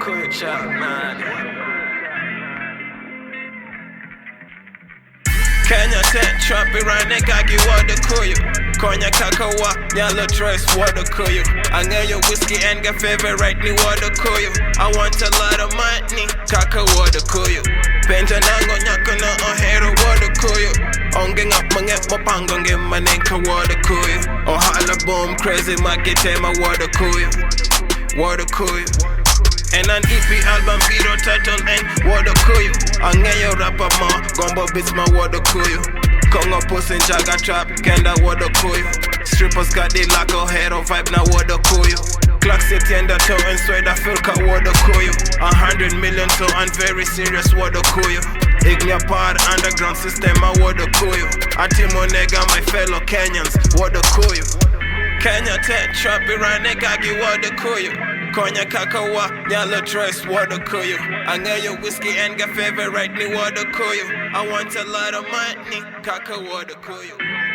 Okuyu, Chal, Nade. Kenya tent trap irane kagi Wuod Okuyu. Konya kakawa nyalo dress Wuod Okuyu. Angeyo whiskey and get favorite ni Wuod Okuyu. I want a lot of money kaka Wuod Okuyu. Penta nango nyako no ohero Wuod Okuyu. Ongeng up manget mapango nge manenka Wuod Okuyu. Ohala boom crazy makitema Wuod Okuyu. Wuod Okuyu. And an EP album video title and Wuod Okuyu. Angeyo rapper ma gombo beats my Wuod Okuyu. Kongo pussy jaga trap kenda Wuod Okuyu. Strippers got the laco hero vibe na Wuod Okuyu. Clock city and the toe and sweat I feel ka Wuod Okuyu. 100 million so I'm very serious Wuod Okuyu. Ignia pod underground system a Wuod Okuyu. Atimo nega my fellow Kenyans Wuod Okuyu. Kenya tent trap irane kagi Wuod Okuyu. Konya kakawa, nyalo dress Wuod Okuyu. Angeyo whiskey and get favorite ni Wuod Okuyu. I want a lot of money, kaka Wuod Okuyu.